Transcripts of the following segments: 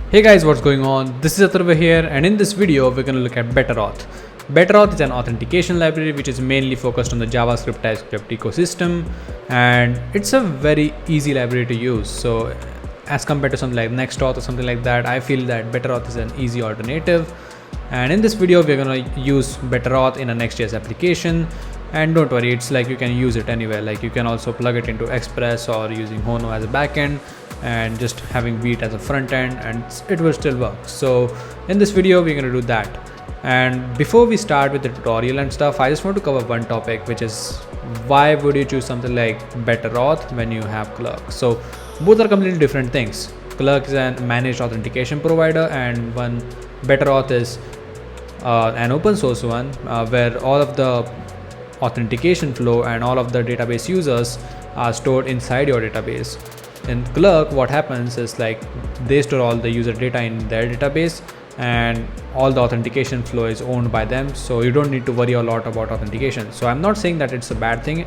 Hey guys, what's going on? This is Atharva here, and in this video we're going to look at BetterAuth. BetterAuth is an authentication library which is mainly focused on the JavaScript TypeScript ecosystem, and it's a very easy library to use. So as compared to something like Next.js or something like that, I feel that BetterAuth is an easy alternative. And in this video we're going to use BetterAuth in a Next.js application. And don't worry, it's like you can use it anywhere. Like you can also plug it into Express or using Hono as a backend and just having Beat as a front end, and it will still work. So in this video we're going to do that. And before we start with the tutorial and stuff, I just want to cover one topic, which is why would you choose something like BetterAuth when you have Clerk? So both are completely different things. Clerk is a managed authentication provider, and one BetterAuth is an open source one where all of the authentication flow and all of the database users are stored inside your database. In Clerk, what happens is like they store all the user data in their database, and all the authentication flow is owned by them, so you don't need to worry a lot about authentication. So I'm not saying that it's a bad thing.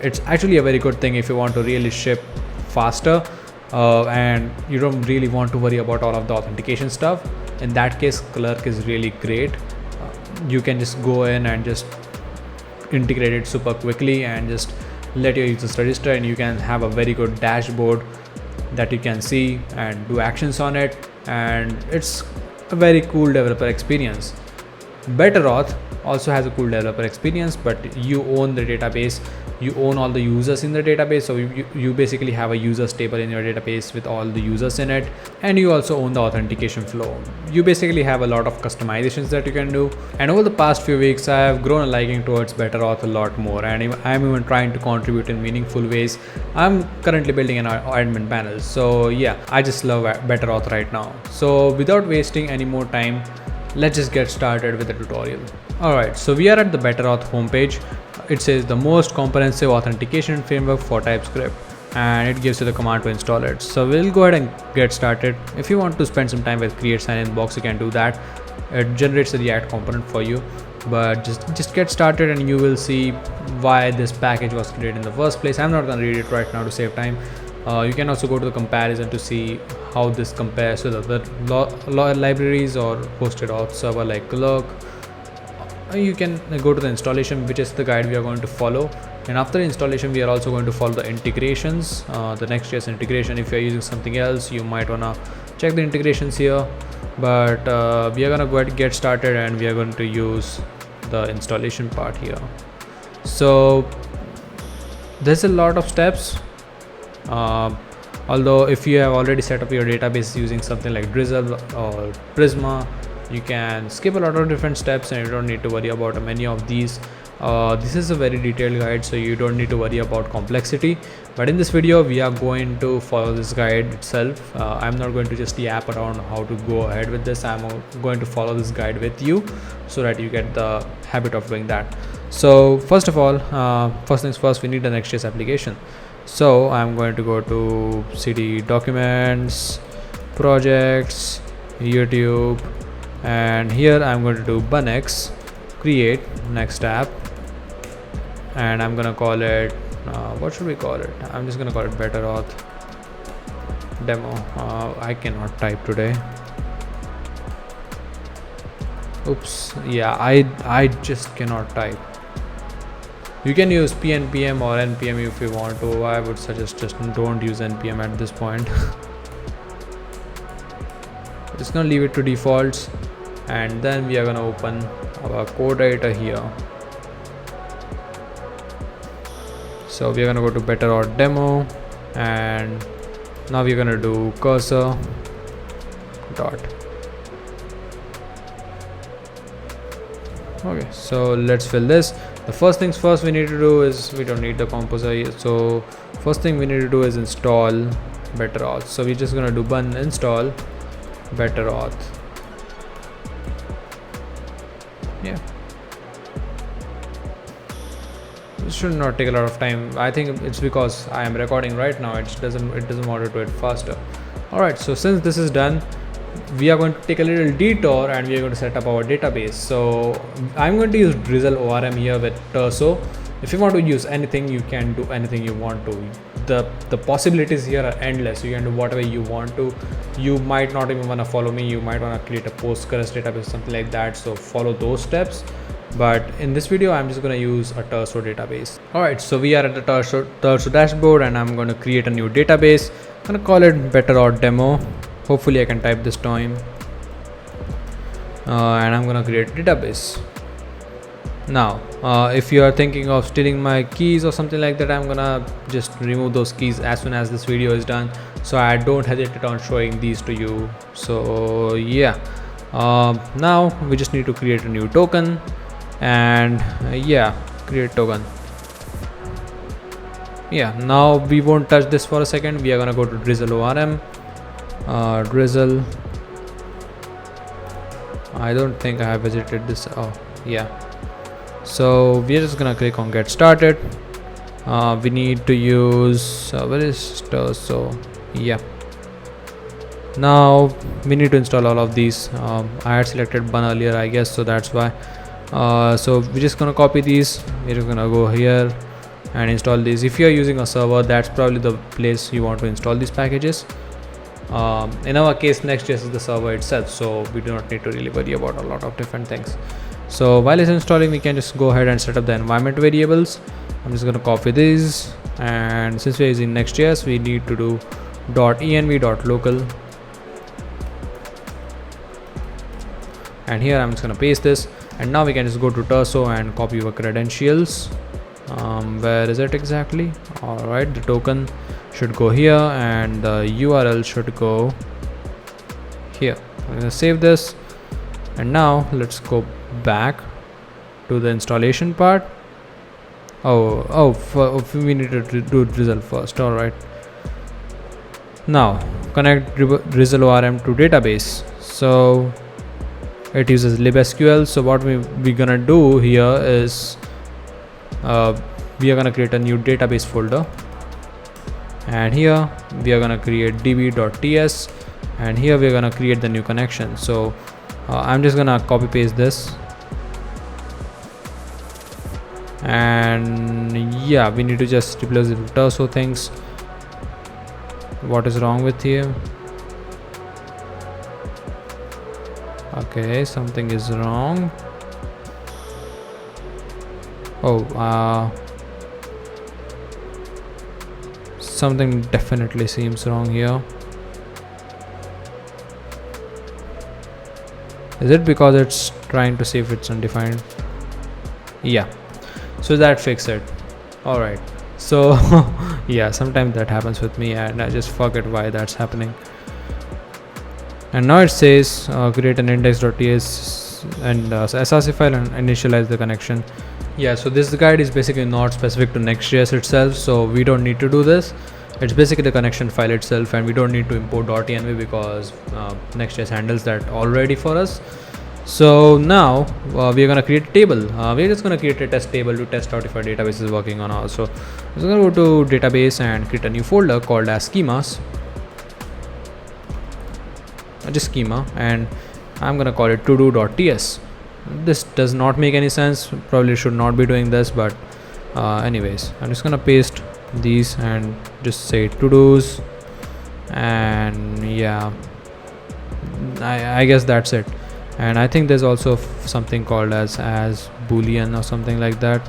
It's actually a very good thing if you want to really ship faster and you don't really want to worry about all of the authentication stuff. In that case, Clerk is really great. You can just go in and just integrate it super quickly and just let your users register, and you can have a very good dashboard that you can see and do actions on it, and it's a very cool developer experience. BetterAuth also has a cool developer experience, but you own the database, you own all the users in the database, so you basically have a users table in your database with all the users in it, and you also own the authentication flow. You basically have a lot of customizations that you can do, and over the past few weeks I have grown a liking towards BetterAuth a lot more, and I'm even trying to contribute in meaningful ways. I'm currently building an admin panel, so yeah, I just love BetterAuth right now. So without wasting any more time, let's just get started with the tutorial. Alright, so we are at the BetterAuth homepage. It says the most comprehensive authentication framework for TypeScript, and it gives you the command to install it. So we'll go ahead and get started. If you want to spend some time with create sign-in box, you can do that. It generates a React component for you, but just get started and you will see why this package was created in the first place. I'm not going to read it right now to save time. You can also go to the comparison to see how this compares to the libraries or hosted auth server like Clerk. You can go to the installation, which is the guide we are going to follow, and after installation we are also going to follow the integrations, the Next.js integration. If you are using something else, you might want to check the integrations here, but we are going to go ahead and get started, and we are going to use the installation part here. So there's a lot of steps, although if you have already set up your database using something like Drizzle or Prisma, you can skip a lot of different steps and you don't need to worry about many of these. This is a very detailed guide, so you don't need to worry about complexity, but in this video we are going to follow this guide itself. I'm not going to just yap around how to go ahead with this. I'm going to follow this guide with you so that you get the habit of doing that. So first of all, first things first, we need a Next.js application. So I'm going to go to cd documents, projects, YouTube, and here I'm going to do bunx create next app, and I'm gonna call it what should we call it? I'm just gonna call it BetterAuth demo. I cannot type today. Oops, yeah, I just cannot type. You can use pnpm or npm if you want to. I would suggest just don't use npm at this point. Just gonna leave it to defaults, and then we are gonna open our code editor here. So we are gonna go to BetterAuth demo, and now we're gonna do cursor dot. Okay, so let's fill this. The first things first we need to do is, we don't need the composer here, so first thing we need to do is install BetterAuth. So we're just gonna do bun install BetterAuth. Yeah, this should not take a lot of time. I think it's because I am recording right now, it doesn't want to do it faster. Alright, so since this is done, we are going to take a little detour and we are going to set up our database. So I'm going to use Drizzle ORM here with Turso. If you want to use anything, you can do anything you want to. The possibilities here are endless. You can do whatever you want to. You might not even want to follow me. You might want to create a Postgres database, something like that. So follow those steps. But in this video, I'm just going to use a Turso database. Alright, so we are at the Turso dashboard, and I'm going to create a new database. I'm going to call it Better Auth demo. Hopefully I can type this time. And I'm going to create a database. Now, if you are thinking of stealing my keys or something like that, I'm gonna just remove those keys as soon as this video is done, so I don't hesitate on showing these to you. So yeah, now we just need to create a new token, and create token. Yeah, now we won't touch this for a second. We are gonna go to Drizzle ORM. Drizzle. I don't think I have visited this. Oh yeah. So we're just gonna click on get started. We need to use where is Turso? Yeah. Now we need to install all of these. I had selected one earlier, I guess, so that's why. So we're just gonna copy these. We're just gonna go here and install these. If you're using a server, that's probably the place you want to install these packages. In our case, Next.js is the server itself, so we do not need to really worry about a lot of different things. So while it's installing, we can just go ahead and set up the environment variables. I'm just going to copy these, and since we're using Next.js, we need to do .env.local, and here I'm just going to paste this, and now we can just go to Turso and copy our credentials. Where is it exactly? Alright, the token should go here, and the URL should go here. I'm going to save this, and now let's go back to the installation part. We need to do Drizzle first. All right, now connect Drizzle ORM to database. So it uses libsql. So what we're gonna do here is we are gonna create a new database folder, and here we are gonna create db.ts, and here we're gonna create the new connection. So I'm just gonna copy paste this, and yeah, we need to just replace the Turso things. What is wrong with here? Okay, something is wrong. Something definitely seems wrong here. Is it because it's trying to see if it's undefined? Yeah, so that fixed it. All right, so yeah, sometimes that happens with me, and I just forget why that's happening. And now it says create an index.ts and src file and initialize the connection. Yeah, so this guide is basically not specific to Next.js itself, so we don't need to do this. It's basically the connection file itself, and we don't need to import .env because Next.js handles that already for us. So now we are going to create a table. We're just going to create a test table to test out if our database is working or not. So I'm going to go to database and create a new folder called as schemas. Just schema, and I'm going to call it todo.ts. This does not make any sense. Probably should not be doing this, but anyways, I'm just going to paste these and just say to dos, and yeah, I guess that's it. And I think there's also something called as boolean or something like that.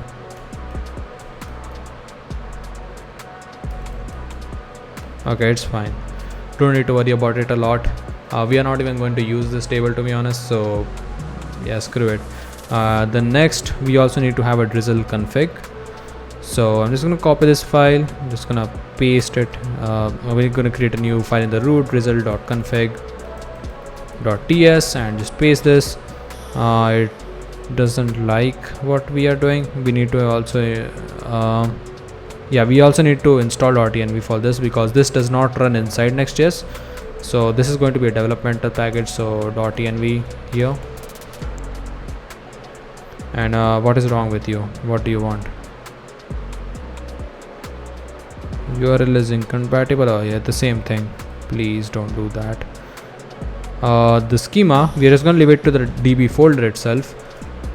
Okay, it's fine, don't need to worry about it a lot. We are not even going to use this table, to be honest, so yeah, screw it. The next, we also need to have a drizzle config. So I'm just going to copy this file, I'm just going to paste it. We're going to create a new file in the root, drizzle.config.ts, and just paste this. It doesn't like what we are doing. We need to also we also need to install .env for this, because this does not run inside Next.js. So this is going to be a developmental package, so .env here. And what is wrong with you? What do you want? URL is incompatible. Oh yeah, the same thing. Please don't do that. The schema, we are just going to leave it to the DB folder itself.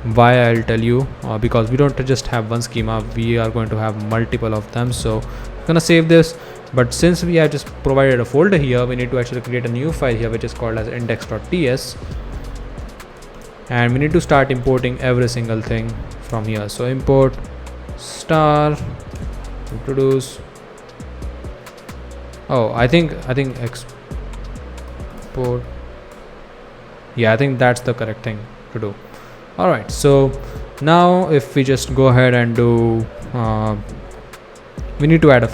Why, I'll tell you, because we don't just have one schema, we are going to have multiple of them. So I'm gonna save this, but since we have just provided a folder here, we need to actually create a new file here which is called as index.ts, and we need to start importing every single thing from here. So import star introduce. Oh, I think export. Yeah, I think that's the correct thing to do. All right, so now if we just go ahead and do we need to add a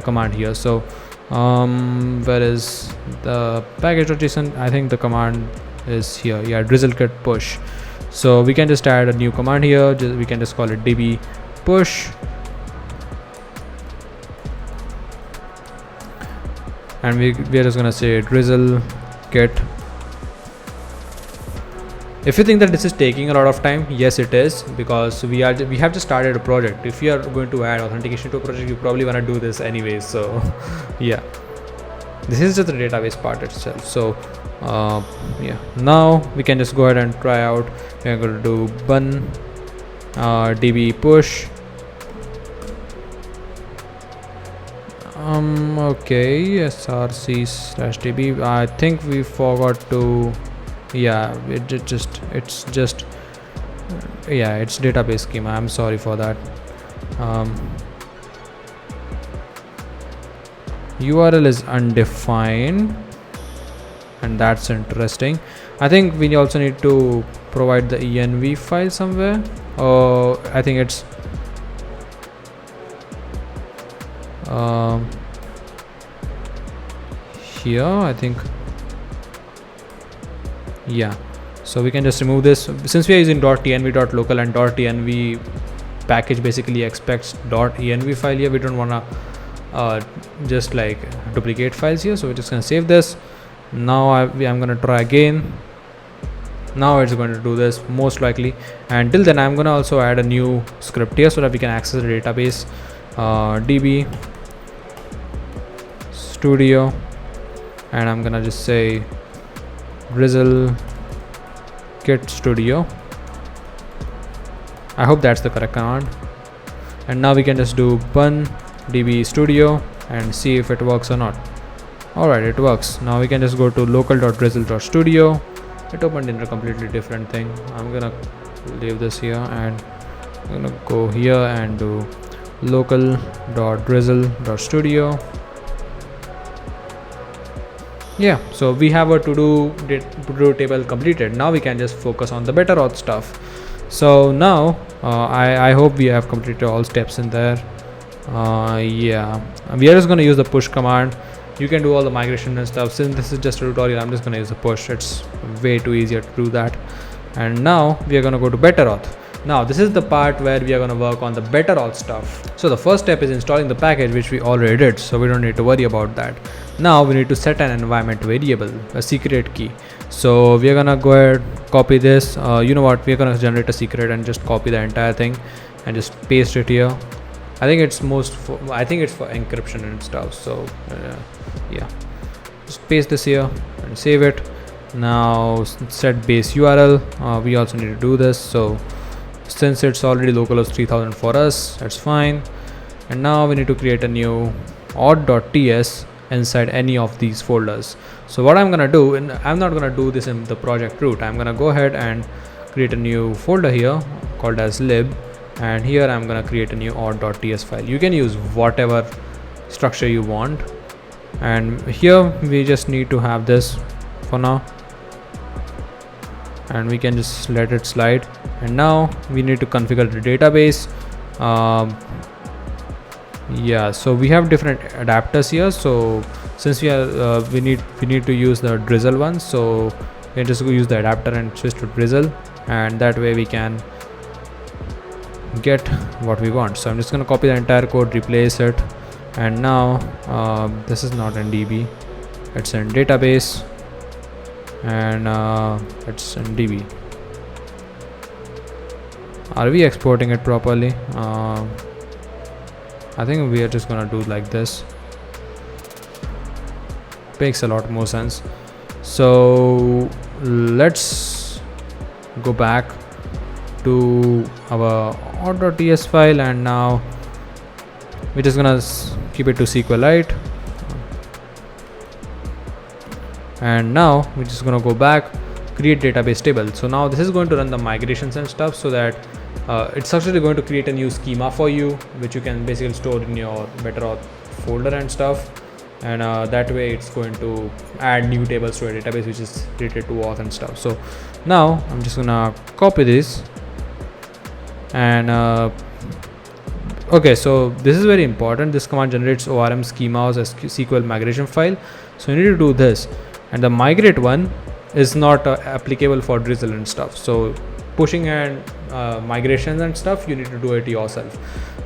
command here. So where is the package.json? I think the command is here. Yeah, drizzle git push. So we can just add a new command here. We can just call it db push, and we are just gonna say drizzle git. If you think that this is taking a lot of time, yes it is, because we have just started a project. If you are going to add authentication to a project, you probably want to do this anyways. So yeah, this is just the database part itself. So yeah, now we can just go ahead and try out. We're going to do bun db push. Okay, src/db. I think we forgot to. Yeah, it's just yeah, it's database schema. I'm sorry for that. URL is undefined, and that's interesting. I think we also need to provide the env file somewhere. Oh, I think it's here, I think. Yeah, so we can just remove this. Since we are using .env.local and .env package basically expects .env file here, we don't want to just like duplicate files here. So we're just going to save this. Now I'm going to try again. Now it's going to do this most likely. And till then, I'm going to also add a new script here so that we can access the database. db studio, and I'm going to just say drizzle git studio. I hope that's the correct command. And now we can just do bun db studio and see if it works or not. Alright, it works. Now we can just go to local.drizzle.studio. It opened in a completely different thing. I'm gonna leave this here and I'm gonna go here and do local.drizzle.studio. Yeah, so we have a to-do table completed. Now we can just focus on the better auth stuff. So now I hope we have completed all steps in there. Yeah, we are just going to use the push command. You can do all the migration and stuff. Since this is just a tutorial, I'm just going to use the push. It's way too easier to do that. And now we are going to go to better auth. Now this is the part where we are going to work on the better auth stuff. So the first step is installing the package, which we already did, so we don't need to worry about that. Now we need to set an environment variable, a secret key. So we are gonna go ahead, copy this. You know what? We are gonna generate a secret and just copy the entire thing and just paste it here. I think it's for encryption and stuff. So yeah, just paste this here and save it. Now set base URL. We also need to do this. So since it's already localhost 3000 for us, that's fine. And now we need to create a new auth.ts inside any of these folders. So what I'm gonna do, and I'm not gonna do this in the project root, I'm gonna go ahead and create a new folder here called as lib, and here I'm gonna create a new auth.ts file. You can use whatever structure you want, and here we just need to have this for now, and we can just let it slide. And now we need to configure the database. Yeah, so we have different adapters here. So since we are we need to use the drizzle one, so we can just go use the adapter and switch to drizzle, and that way we can get what we want. So I'm just going to copy the entire code, replace it, and now this is not in db, it's in database, and it's in db. Are we exporting it properly? I think we are just gonna do like this. Makes a lot more sense. So let's go back to our auth.ts file, and now we're just gonna keep it to SQLite. And now we're just gonna go back, create database table. So now this is going to run the migrations and stuff, so that it's actually going to create a new schema for you, which you can basically store in your BetterAuth folder and stuff. And that way it's going to add new tables to a database which is related to auth and stuff. So now I'm just gonna copy this, and okay, so this is very important. This command generates ORM schemas as SQL migration file. So you need to do this, and the migrate one is not applicable for Drizzle and stuff. So pushing and migrations and stuff, you need to do it yourself.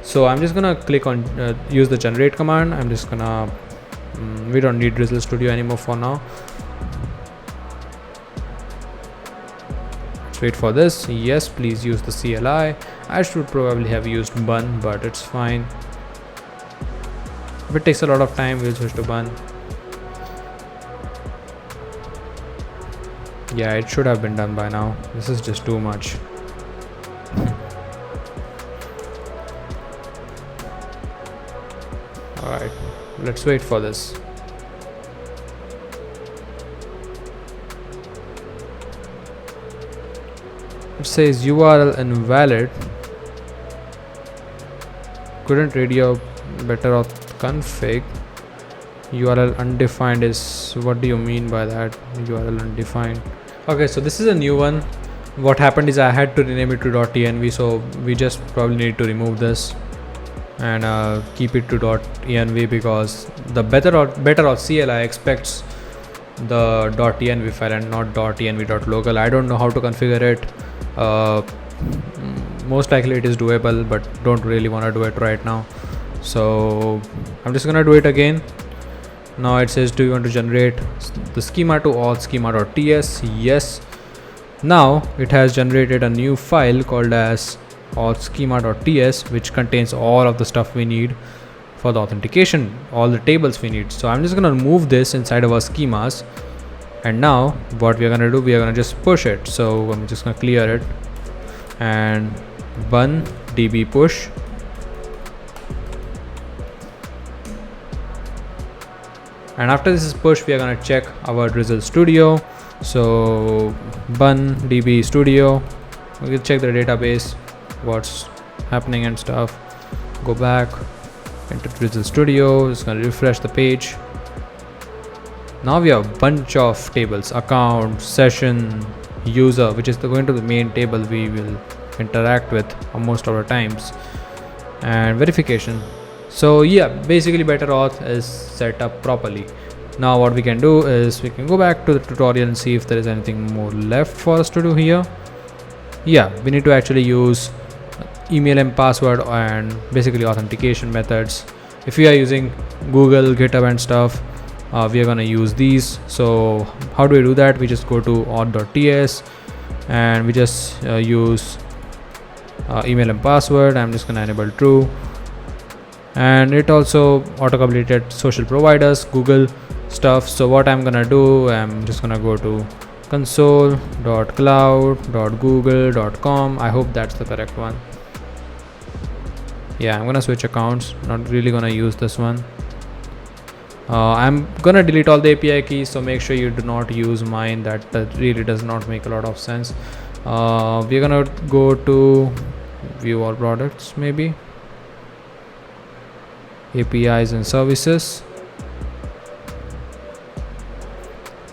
So I'm just gonna click on use the generate command. I'm just gonna we don't need Drizzle Studio anymore for now. Let's wait for this. Yes, please use the CLI. I should probably have used bun, but it's fine. If it takes a lot of time, we'll switch to bun. Yeah, it should have been done by now. This is just too much. Alright, let's wait for this. It says URL invalid. Couldn't read your BetterAuth config. URL undefined is, what do you mean by that? URL undefined. Okay, so this is a new one. What happened is I had to rename it to .env, so we just probably need to remove this and keep it to .env, because the BetterAuth CLI expects the .env file and not .env.local. I don't know how to configure it. Most likely it is doable, but don't really want to do it right now. So I'm just gonna do it again. Now it says, do you want to generate the schema to auth schema.ts? Yes. Now it has generated a new file called as auth schema.ts, which contains all of the stuff we need for the authentication, all the tables we need. So I'm just gonna move this inside of our schemas, and now what we are gonna do, we are gonna just push it. So I'm just gonna clear it and bun db push. And after this is pushed, we are gonna check our Drizzle Studio. So bun db studio, we can check the database, what's happening and stuff. Go back into Drizzle Studio, it's gonna refresh the page. Now we have a bunch of tables: account, session, user, which is going to the main table we will interact with most of the times, and verification. So yeah, basically BetterAuth is set up properly. Now what we can do is we can go back to the tutorial and see if there is anything more left for us to do here. Yeah, we need to actually use email and password and basically authentication methods. If we are using Google, GitHub and stuff, we are gonna use these. So how do we do that? We just go to auth.ts and we just use email and password. I'm just gonna enable true, and it also auto-completed social providers, Google stuff. So what I'm gonna do, I'm just gonna go to console.cloud.google.com. I hope that's the correct one. Yeah, I'm gonna switch accounts, not really gonna use this one. I'm gonna delete all the API keys, so make sure you do not use mine. That really does not make a lot of sense. We're gonna go to view all products, maybe APIs and services.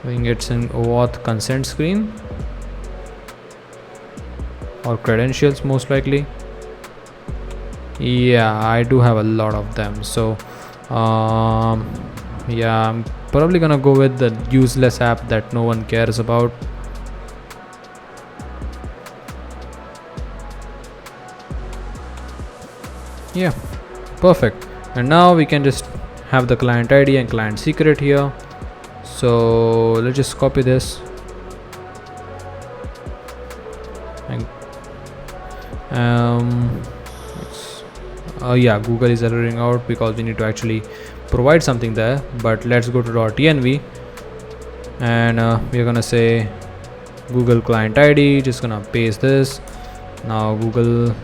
I think it's in OAuth consent screen or credentials, most likely. Yeah, I do have a lot of them. So yeah, I'm probably gonna go with the useless app that no one cares about. Yeah, perfect. And now we can just have the client ID and client secret here. So let's just copy this and yeah, Google is erroring out because we need to actually provide something there. But let's go to .env and we're gonna say Google client ID, just gonna paste this. Now Google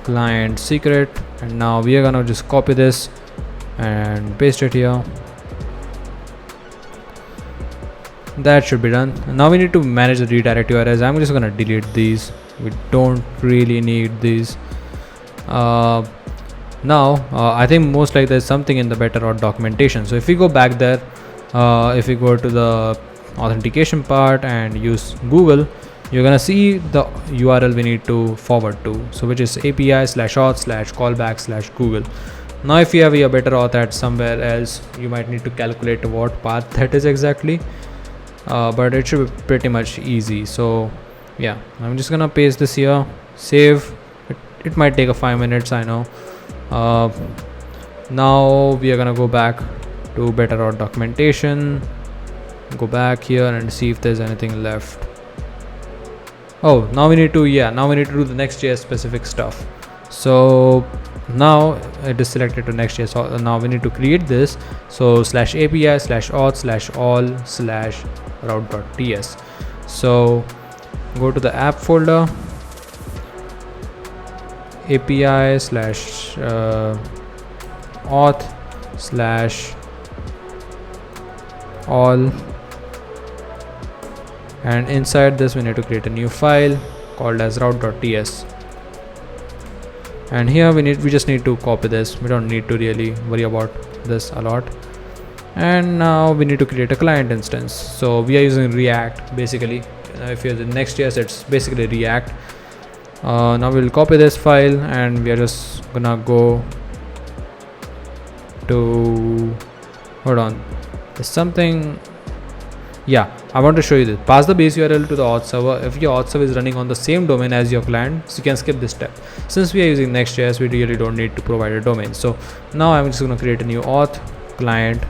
client secret, and now we are gonna just copy this and paste it here. That should be done. Now we need to manage the redirect URLs. I'm just gonna delete these. We don't really need these. Now I think most like there's something in the Better Auth documentation. So if we go back there, if we go to the authentication part and use Google, you're gonna see the URL we need to forward to, so which is API/auth/callback/Google. Now if you have your Better Auth at somewhere else, you might need to calculate what path that is exactly, but it should be pretty much easy. So yeah, I'm just gonna paste this here, save. It might take a 5 minutes, I know. Now we are gonna go back to Better Auth documentation, go back here and see if there's anything left. Oh, now we need to do the Next.js specific stuff. So now it is selected to Next.js. Now we need to create this. So /API/auth/all/route.ts. So go to the app folder, API/auth/all, and inside this we need to create a new file called as route.ts, and here we just need to copy this. We don't need to really worry about this a lot. And now we need to create a client instance. So we are using React basically. If you're in Next.js, it's basically React. Now we'll copy this file and we are just gonna go to, hold on, there's something. Yeah, I want to show you this. Pass the base URL to the auth server. If your auth server is running on the same domain as your client, so you can skip this step. Since we are using Next.js, we really don't need to provide a domain. So now I'm just going to create a new auth client.ts.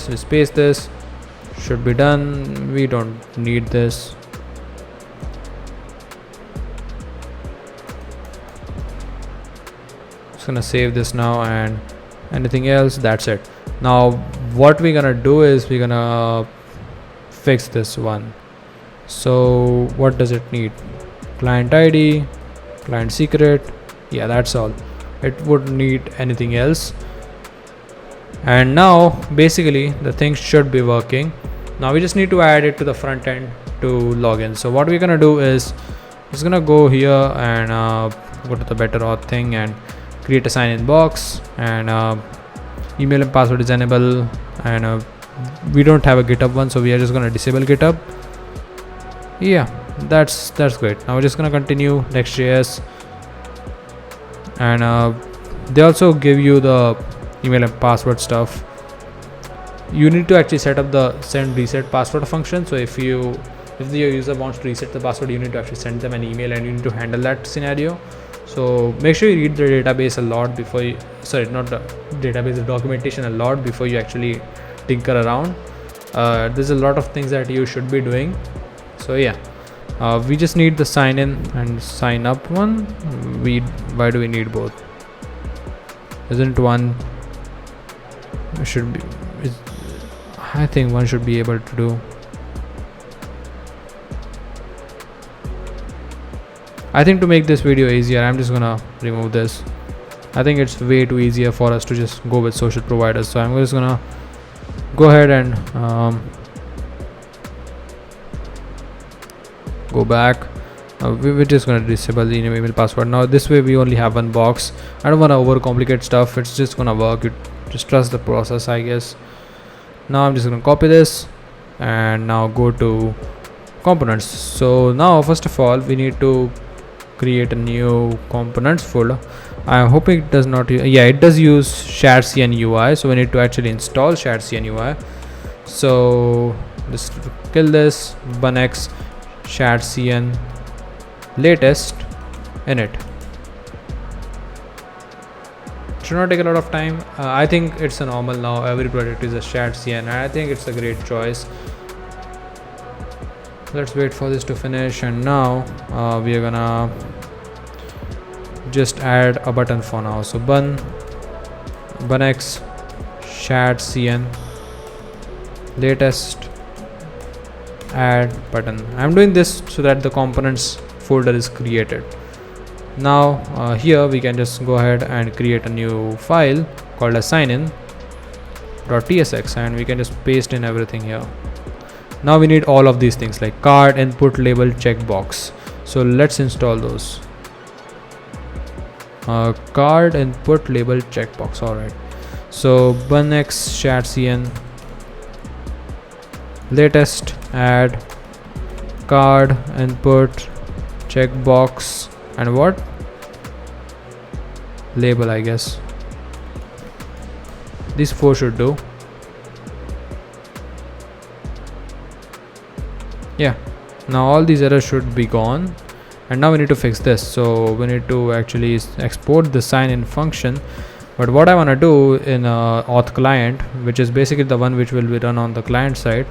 Just paste this. Should be done. We don't need this. Just gonna save this now, and anything else, that's it. Now what we're gonna do is we're gonna fix this one. So what does it need? Client ID, client secret. Yeah, that's all. It wouldn't need anything else. And now basically the thing should be working. Now we just need to add it to the front end to log in. So what we're gonna do is just gonna go here and go to the Better Auth thing and create a sign-in box, and email and password is enable, and we don't have a GitHub one, so we are just going to disable GitHub. Yeah, that's great. Now we're just going to continue Next.js, and they also give you the email and password stuff. You need to actually set up the send reset password function. So if your user wants to reset the password, you need to actually send them an email and you need to handle that scenario. So make sure you read the database a lot before you, sorry, not the database, the documentation a lot before you actually tinker around. There's a lot of things that you should be doing. So yeah, we just need the sign in and sign up one. Why do we need both? Isn't one should be? I think one should be able to do. I think to make this video easier, I'm just gonna remove this. I think it's way too easier for us to just go with social providers. So I'm just gonna go ahead and go back. We're just gonna disable the email password. Now this way we only have one box. I don't wanna overcomplicate stuff. It's just gonna work. You just trust the process, I guess. Now I'm just gonna copy this and now go to components. So now first of all we need to create a new components folder. I'm hoping it does not, yeah, it does use shared CN UI, so we need to actually install shared CN UI. So just kill this bunx shared CN latest init. Should not take a lot of time. I think it's a normal now. Every product is a shared CN, and I think it's a great choice. Let's wait for this to finish, and now we are gonna just add a button for now. So bunx shared CN latest add button. I'm doing this so that the components folder is created. Now here we can just go ahead and create a new file called as signin.tsx, and we can just paste in everything here. Now we need all of these things like card, input, label, checkbox. So let's install those. Card, input, label, checkbox. Alright. So bunx chatcn latest add card, input, checkbox, and what? Label, I guess. These 4 should do. Yeah, now all these errors should be gone, and now we need to fix this. So we need to actually export the sign-in function, but what I want to do in auth client, which is basically the one which will be run on the client side,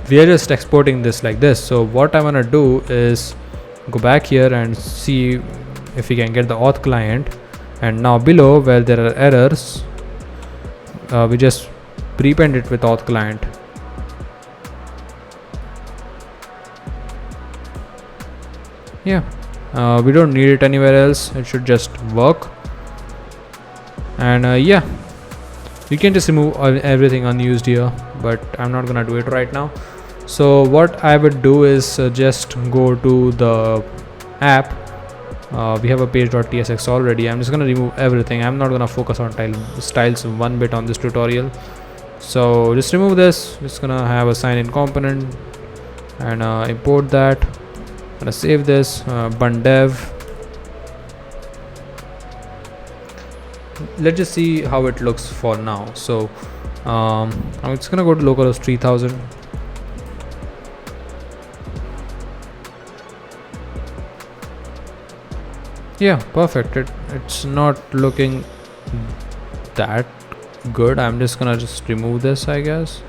we are just exporting this like this. So what I want to do is go back here and see if we can get the auth client, and now below where there are errors, we just prepend it with auth client. Yeah, we don't need it anywhere else, it should just work. And yeah, you can just remove everything unused here, but I'm not gonna do it right now. So what I would do is just go to the app. We have a page.tsx already. I'm just gonna remove everything. I'm not gonna focus on styles one bit on this tutorial. So just remove this. Just gonna have a sign-in component and import that. Gonna save this bun dev. Let's just see how it looks for now. So I'm just gonna go to localhost 3000. Yeah, perfect. It's not looking that good. I'm just gonna remove this, I guess.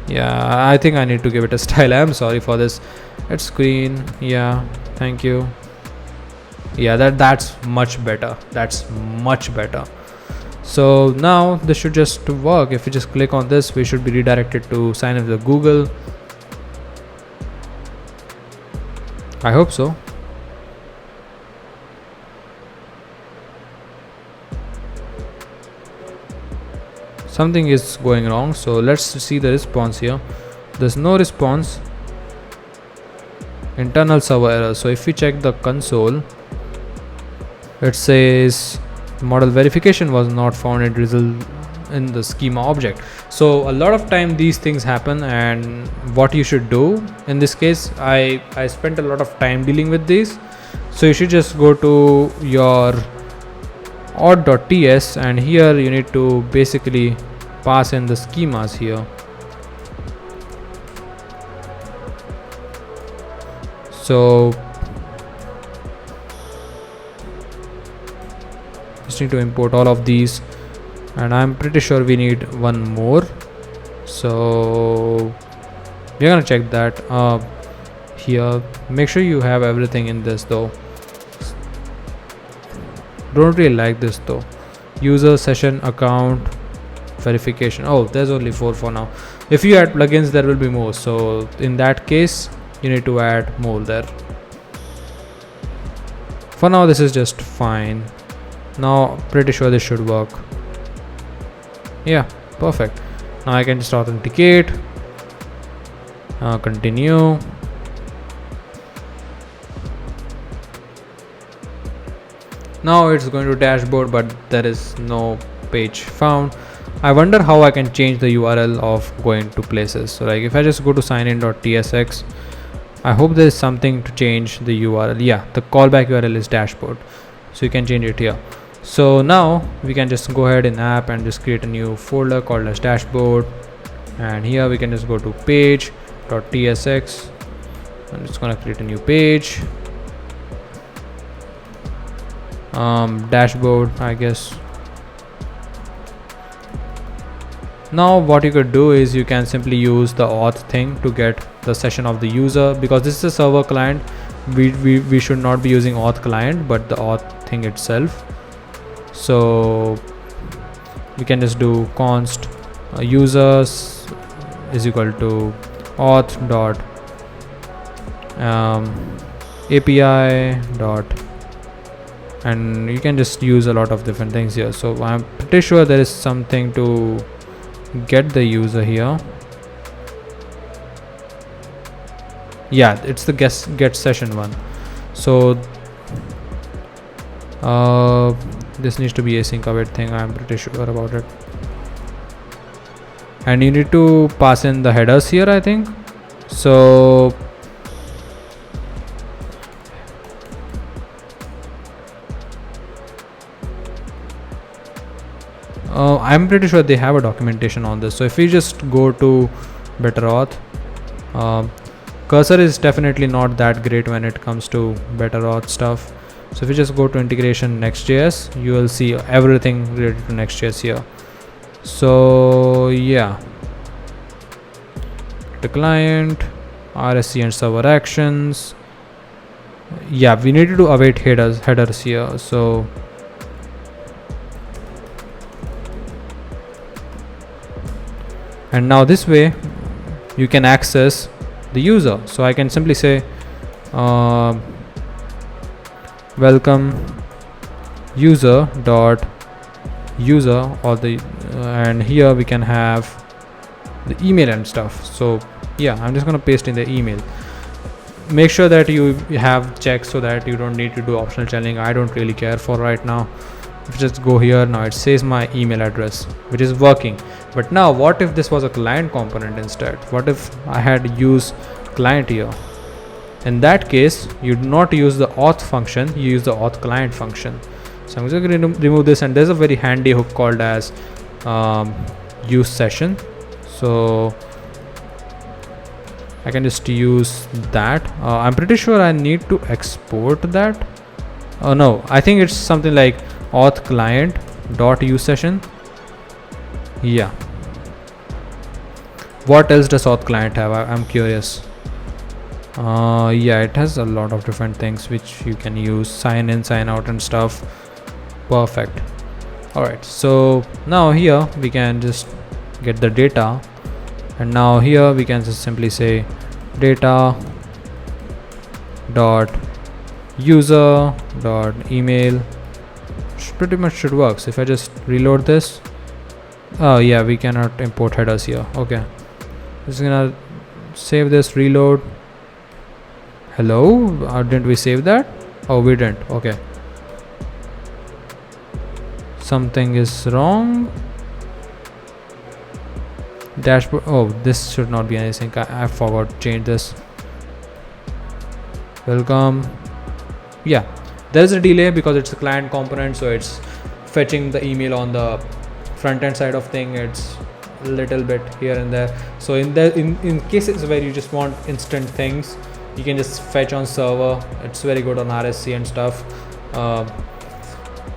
Yeah, I think I need to give it a style. I'm sorry for this. It's green. Yeah, thank you. Yeah, that's much better. That's much better. So now this should just work. If you just click on this, we should be redirected to sign in with Google. I hope so. Something is going wrong, so let's see the response here. There's no response. Internal server error. So if we check the console, it says model verification was not found in Drizzle in the schema object. So a lot of time these things happen, and what you should do in this case, I spent a lot of time dealing with these. So you should just go to your auth.ts, and here you need to basically pass in the schemas here. So just need to import all of these, and I'm pretty sure we need one more. So we're gonna check that here. Make sure you have everything in this though. Don't really like this though. User, session, account, verification. Oh, there's only 4 for now. If you add plugins, there will be more. So in that case, you need to add more there. For now, this is just fine. Now, pretty sure this should work. Yeah, perfect. Now I can just authenticate. Continue. Now it's going to dashboard, but there is no page found. I wonder how I can change the URL of going to places. So like if I just go to signin.tsx, I hope there is something to change the URL. Yeah, the callback URL is dashboard. So you can change it here. So now we can just go ahead in app and just create a new folder called as dashboard. And here we can just go to page.tsx. I'm just gonna create a new page. Dashboard, I guess. Now what you could do is you can simply use the auth thing to get the session of the user, because this is a server client. We should not be using auth client but the auth thing itself. So we can just do const users is equal to auth dot API dot, and you can just use a lot of different things here. So I'm pretty sure there is something to get the user here. Yeah, it's the get session one. So this needs to be async await thing, I'm pretty sure about it. And you need to pass in the headers here, I think. So I'm pretty sure they have a documentation on this. So if we just go to BetterAuth, cursor is definitely not that great when it comes to BetterAuth stuff. So if you just go to integration Next.js, you will see everything related to Next.js here. So yeah, the client, RSC and server actions. Yeah, we needed to await headers here. So and now this way you can access the user. So I can simply say welcome user dot user, or the and here we can have the email and stuff. So yeah, I'm just gonna paste in the email. Make sure that you have checks so that you don't need to do optional channeling. I don't really care for right now. If you just go here, now it says my email address, which is working. But now what if this was a client component instead? What if I had used client here? In that case, you do not use the auth function, you use the auth client function. So I'm just going to remove this, and there's a very handy hook called as use session. So I can just use that. I'm pretty sure I need to export that. Oh no, I think it's something like auth client dot use session. Yeah. What else does auth client have? I'm curious. Yeah, it has a lot of different things which you can use, sign in, sign out and stuff. Perfect. Alright, so now here we can just get the data, and now here we can just simply say data dot user dot email. Pretty much should work. So if I just reload this, oh yeah, we cannot import headers here. Okay, just gonna save this, reload. Hello, didn't we save that? Oh, we didn't. Okay, something is wrong. Dashboard. Oh, this should not be anything. I forgot to change this. Welcome. Yeah, there is a delay because it's a client component, so it's fetching the email on the front end side of thing. It's a little bit here and there. So in cases where you just want instant things, you can just fetch on server. It's very good on RSC and stuff.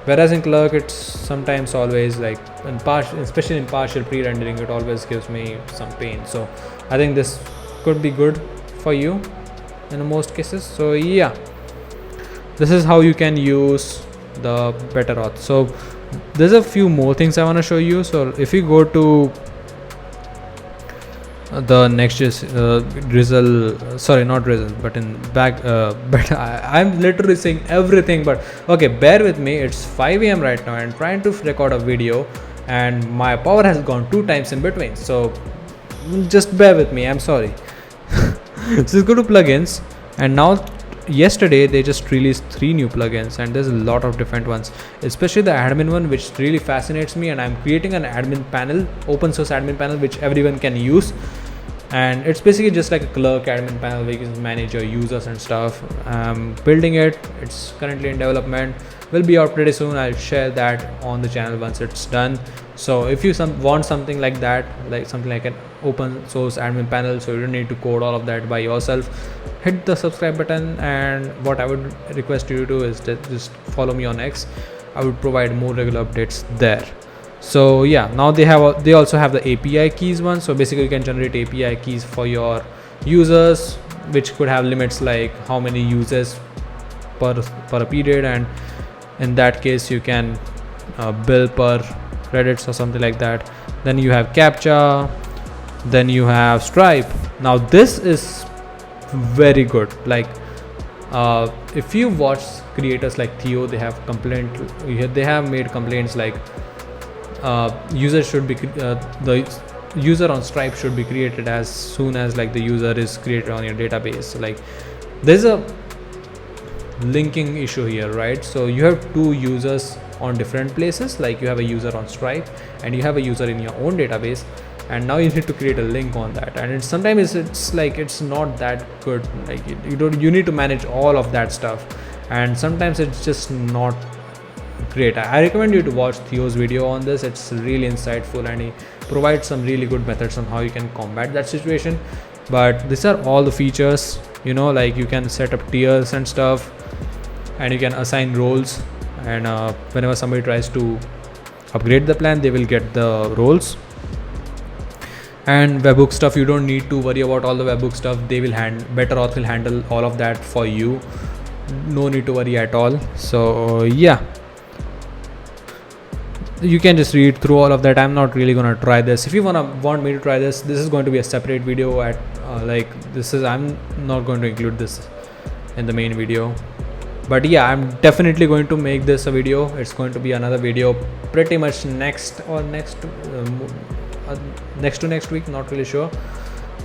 Whereas in Clerk, it's sometimes always like especially in partial pre-rendering, it always gives me some pain. So I think this could be good for you in most cases. So yeah, this is how you can use the BetterAuth. So there's a few more things I want to show you. So if you go to the Next.js Drizzle, sorry, not Drizzle, but in back but I'm literally saying everything, but okay, bear with me. It's 5 a.m. right now and trying to record a video, and my power has gone 2 times in between, so just bear with me, I'm sorry. So let's go to plugins, and now yesterday they just released 3 new plugins, and there's a lot of different ones, especially the admin one, which really fascinates me. And I'm creating an admin panel, open source admin panel, which everyone can use, and it's basically just like a Clerk admin panel where you can manage your users and stuff. I'm building it, it's currently in development, will be out pretty soon. I'll share that on the channel once it's done. So if you want something like that, like something like an open source admin panel, so you don't need to code all of that by yourself, hit the subscribe button. And what I would request you to do is just follow me on X. I would provide more regular updates there. So yeah, now they also have the API keys one. So basically you can generate API keys for your users, which could have limits like how many users per a period, and in that case you can bill per credits or something like that. Then you have captcha, then you have Stripe. Now this is very good. Like if you watch creators like Theo, they have made complaints like user should be the user on Stripe should be created as soon as like the user is created on your database. So like there's a linking issue here, right? So you have two users on different places, like you have a user on Stripe and you have a user in your own database, and now you need to create a link on that, and sometimes it's like it's not that good. Like you need to manage all of that stuff, and sometimes it's just not great. I recommend you to watch Theo's video on this. It's really insightful and he provides some really good methods on how you can combat that situation. But these are all the features, you know, like you can set up tiers and stuff, and you can assign roles, and whenever somebody tries to upgrade the plan, they will get the roles. And webhook stuff, you don't need to worry about all the webhook stuff. BetterAuth will handle all of that for you. No need to worry at all. So yeah, you can just read through all of that. I'm not really gonna try this. If you want me to try this is going to be a separate video at I'm not going to include this in the main video. But yeah, I'm definitely going to make this a video. It's going to be another video pretty much next to next week, not really sure,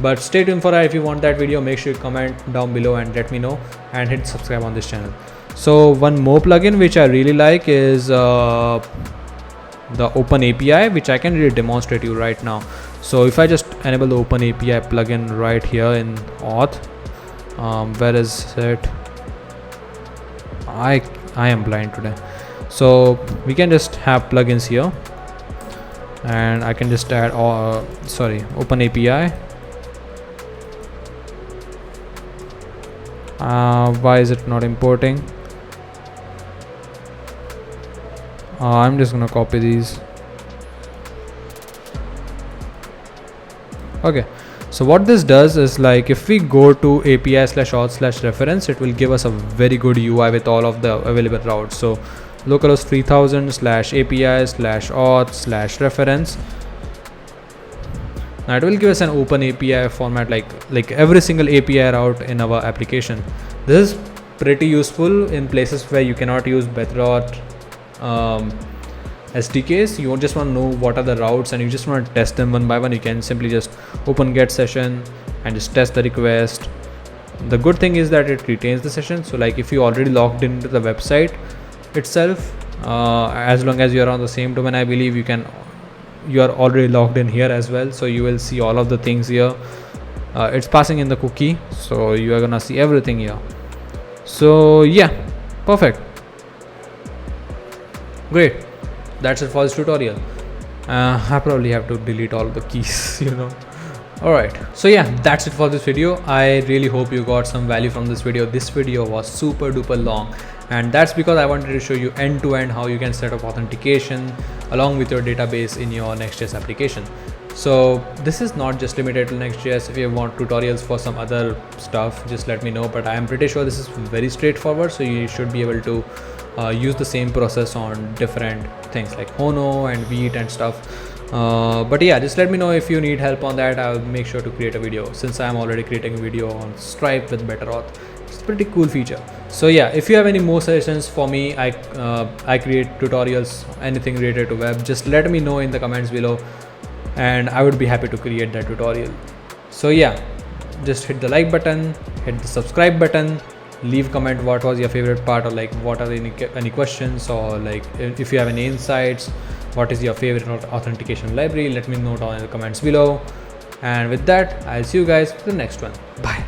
but stay tuned for that. If you want that video, make sure you comment down below and let me know, and hit subscribe on this channel. So one more plugin which I really like is the Open API, which I can really demonstrate you right now. So if I just enable the Open API plugin right here in Auth, where is it? I am blind today. So we can just have plugins here, and I can just add Open API. Why is it not importing? I'm just gonna copy these. Okay, so what this does is, like, if we go to API/auth/reference, it will give us a very good UI with all of the available routes. So localhost 3000/API/auth/reference. Now it will give us an Open API format, like every single API route in our application. This is pretty useful in places where you cannot use BetterAuth SDKs. You just want to know what are the routes and you just want to test them one by one. You can simply just open get session and just test the request. The good thing is that it retains the session. So like if you already logged into the website itself, as long as you are on the same domain, I believe you are already logged in here as well, so you will see all of the things here. It's passing in the cookie, so you are gonna see everything here. So yeah, perfect, great. That's it for this tutorial. I probably have to delete all the keys Alright, so yeah, that's it for this video. I really hope you got some value from this video. This video was super duper long, and that's because I wanted to show you end to end how you can set up authentication along with your database in your Next.js application. So this is not just limited to Next.js. If you want tutorials for some other stuff, just let me know, but I am pretty sure this is very straightforward, so you should be able to use the same process on different things like Hono and Vite and stuff. But yeah, just let me know if you need help on that. I'll make sure to create a video, since I'm already creating a video on Stripe with BetterAuth. It's a pretty cool feature. So yeah, if you have any more suggestions for me, I create tutorials, anything related to web, just let me know in the comments below, and I would be happy to create that tutorial. So yeah, just hit the like button, hit the subscribe button, leave comment what was your favorite part, or like what are any questions, or like if you have any insights, what is your favorite authentication library, let me know down in the comments below. And with that, I'll see you guys for the next one. Bye.